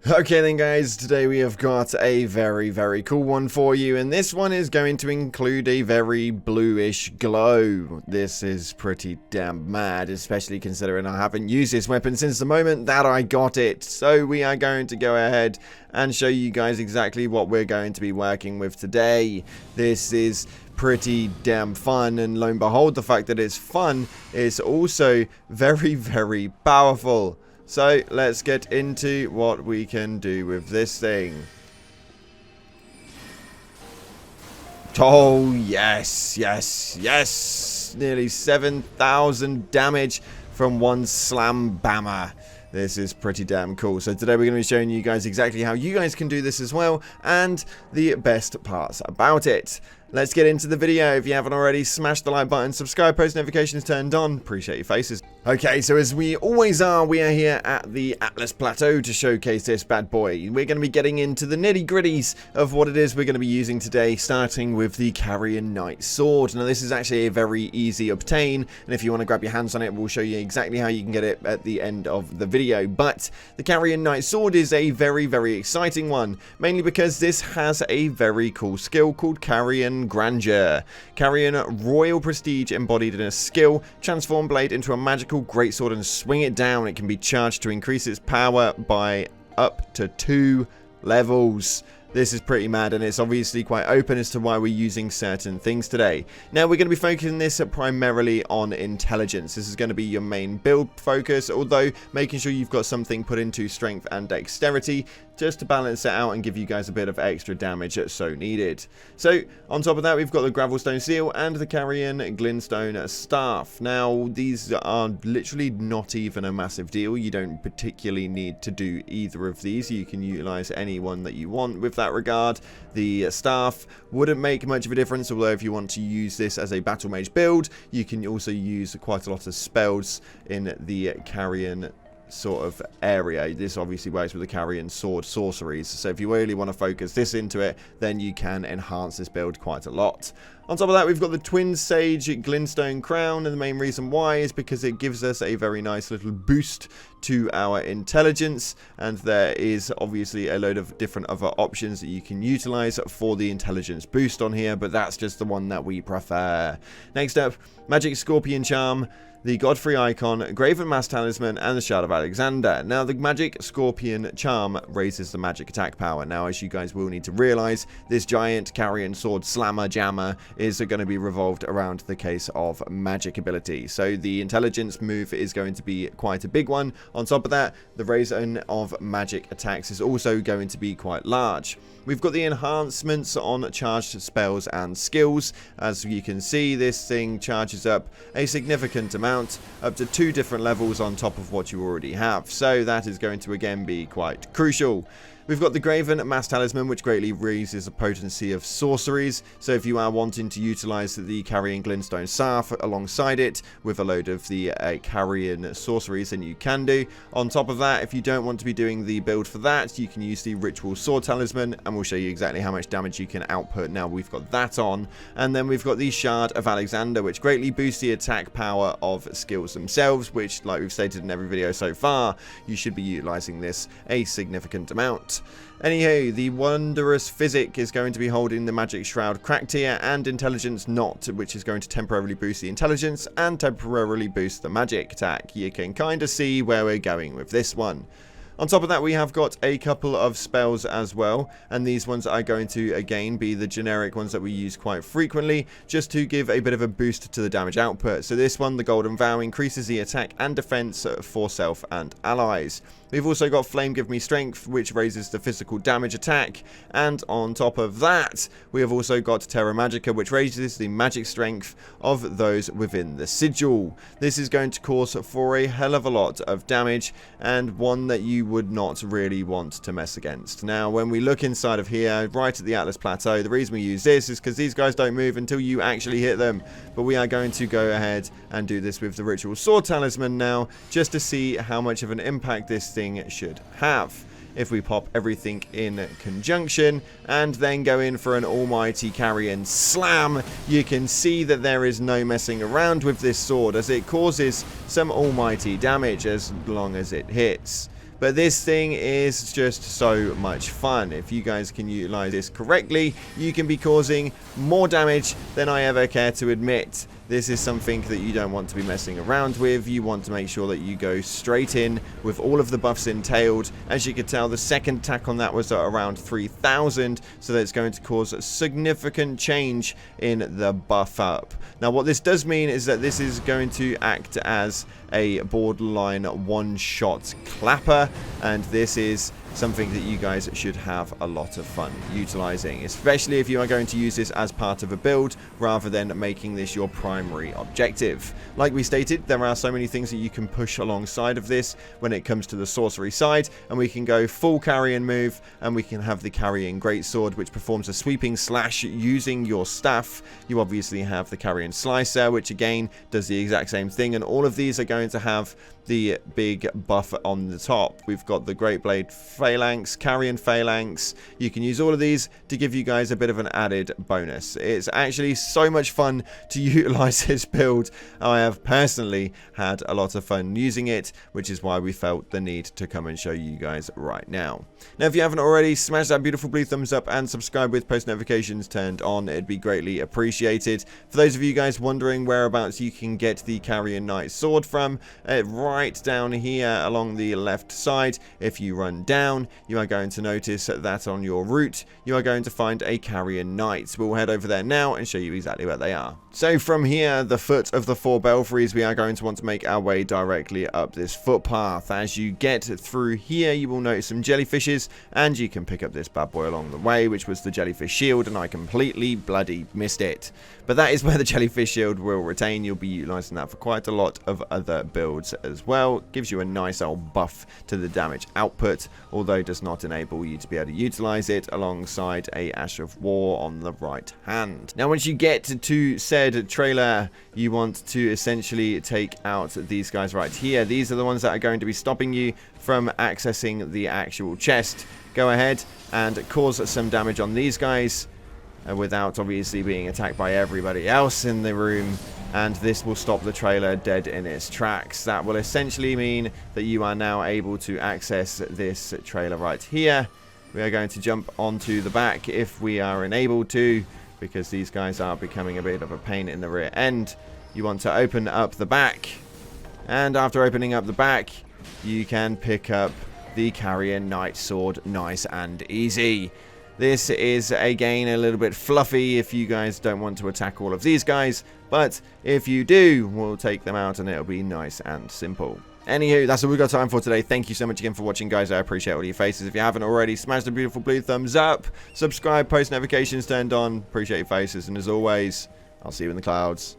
Okay then guys, today we have got a very cool one for you, and this one is going to include a very bluish glow. This is pretty damn mad, especially considering I haven't used this weapon since the moment that I got it. So we are going to go ahead and show you guys exactly what we're going to be working with today. This is pretty damn fun, and lo and behold, the fact that it's fun is also very powerful. So let's get into what we can do with this thing. Oh, yes. Nearly 7,000 damage from one slam bammer. This is pretty damn cool. So today we're going to be showing you guys exactly how you guys can do this as well, and the best parts about it. Let's get into the video. If you haven't already, smash the like button, subscribe, post notifications turned on. Appreciate your faces. Okay, so as we always are, we are here at the Atlas Plateau to showcase this bad boy. We're going to be getting into the nitty-gritties of what it is we're going to be using today, starting with the Carrion Knights sword. Now, this is actually a very easy obtain, and if you want to grab your hands on it, we'll show you exactly how you can get it at the end of the video. But the Carrion Knights sword is a very exciting one, mainly because this has a very cool skill called Carrion Grandeur. Carrion royal prestige embodied in a skill. Transform blade into a magical greatsword and swing it down. It can be charged to increase its power by up to 2 levels. This is pretty mad, and it's obviously quite open as to why we're using certain things today. Now, we're going to be focusing this primarily on intelligence. This is going to be your main build focus, although making sure you've got something put into strength and dexterity just to balance it out and give you guys a bit of extra damage so needed. So, on top of that, we've got the Gravelstone Seal and the Carian Glintstone Staff. Now, these are literally not even a massive deal. You don't particularly need to do either of these. You can utilize any one that you want with that regard. The staff wouldn't make much of a difference, although if you want to use this as a battle mage build, you can also use quite a lot of spells in the Carrion sort of area. This obviously works with the Carrion sword sorceries, so if you really want to focus this into it, then you can enhance this build quite a lot. On top of that, we've got the Twin Sage Glintstone Crown, and the main reason why is because it gives us a very nice little boost to our intelligence, and there is obviously a load of different other options that you can utilize for the intelligence boost on here, but that's just the one that we prefer. Next up, Magic Scorpion Charm, the Godfrey Icon, Graven Mass Talisman, and the Shard of Alexander. Now, the Magic Scorpion Charm raises the magic attack power. Now, as you guys will need to realize, this giant Carrion sword slammer jammer is going to be revolved around the case of magic ability. So the intelligence move is going to be quite a big one. On top of that, the raising of magic attacks is also going to be quite large. We've got the enhancements on charged spells and skills. As you can see, this thing charges up a significant amount, up to 2 different levels on top of what you already have. So that is going to again be quite crucial. We've got the Graven Mass Talisman, which greatly raises the potency of sorceries. So if you are wanting to utilize the Carian Glintstone Staff alongside it with a load of the Carrion sorceries, then you can do. On top of that, if you don't want to be doing the build for that, you can use the Ritual Sword Talisman, and we'll show you exactly how much damage you can output now we've got that on. And then we've got the Shard of Alexander, which greatly boosts the attack power of skills themselves, which, like we've stated in every video so far, you should be utilizing this a significant amount. Anywho, the Wondrous Physic is going to be holding the Magic Shroud Crack tier, and Intelligence Knot, which is going to temporarily boost the intelligence and temporarily boost the magic attack. You can kind of see where we're going with this one. On top of that, we have got a couple of spells as well, and these ones are going to again be the generic ones that we use quite frequently, just to give a bit of a boost to the damage output. So this one, the Golden Vow, increases the attack and defense for self and allies. We've also got Flame Give Me Strength, which raises the physical damage attack, and on top of that, we have also got Terra Magica, which raises the magic strength of those within the sigil. This is going to cause for a hell of a lot of damage, and one that you would not really want to mess against. Now, when we look inside of here, right at the Atlas Plateau, the reason we use this is because these guys don't move until you actually hit them, but we are going to go ahead and do this with the Ritual Sword Talisman now, just to see how much of an impact this thing should have. If we pop everything in conjunction and then go in for an almighty Carrion slam, you can see that there is no messing around with this sword, as it causes some almighty damage as long as it hits. But this thing is just so much fun. If you guys can utilize this correctly, you can be causing more damage than I ever care to admit. This is something that you don't want to be messing around with. You want to make sure that you go straight in with all of the buffs entailed. As you could tell, the second attack on that was at around 3,000, so that's going to cause a significant change in the buff up. Now, what this does mean is that this is going to act as a borderline one-shot clapper, and this is something that you guys should have a lot of fun utilizing, especially if you are going to use this as part of a build rather than making this your primary objective. Like we stated, there are so many things that you can push alongside of this when it comes to the sorcery side, and we can go full Carrion move, and we can have the Carrion Greatsword, which performs a sweeping slash using your staff. You obviously have the Carrion Slicer, which again does the exact same thing, and all of these are going to have the big buff on the top. We've got the Great Blade Phalanx, Carrion Phalanx. You can use all of these to give you guys a bit of an added bonus. It's actually so much fun to utilize this build. I have personally had a lot of fun using it, which is why we felt the need to come and show you guys right now. Now, if you haven't already, smash that beautiful blue thumbs up and subscribe with post notifications turned on. It'd be greatly appreciated. For those of you guys wondering whereabouts you can get the Carrion Knights sword from, right down here along the left side, if you run down, you are going to notice that on your route you are going to find a Carrion Knights. We'll head over there now and show you exactly where they are. So from here, the foot of the 4 belfries, we are going to want to make our way directly up this footpath. As you get through here, you will notice some jellyfishes, and you can pick up this bad boy along the way, which was the jellyfish shield, and I completely bloody missed it. But that is where the jellyfish shield will retain. You'll be utilizing that for quite a lot of other builds as well. Gives you a nice old buff to the damage output, although does not enable you to be able to utilize it alongside a Ash of War on the right hand. Now, once you get to said trailer, you want to essentially take out these guys right here. These are the ones that are going to be stopping you from accessing the actual chest. Go ahead and cause some damage on these guys without obviously being attacked by everybody else in the room, and this will stop the trailer dead in its tracks. That will essentially mean that you are now able to access this trailer right here. We are going to jump onto the back if we are enabled to, because these guys are becoming a bit of a pain in the rear end. You want to open up the back, and after opening up the back, you can pick up the Carrion Knight sword nice and easy. This is, again, a little bit fluffy if you guys don't want to attack all of these guys, but if you do, we'll take them out and it'll be nice and simple. Anywho, that's all we've got time for today. Thank you so much again for watching, guys. I appreciate all your faces. If you haven't already, smash the beautiful blue thumbs up, subscribe, post notifications turned on. Appreciate your faces, and as always, I'll see you in the clouds.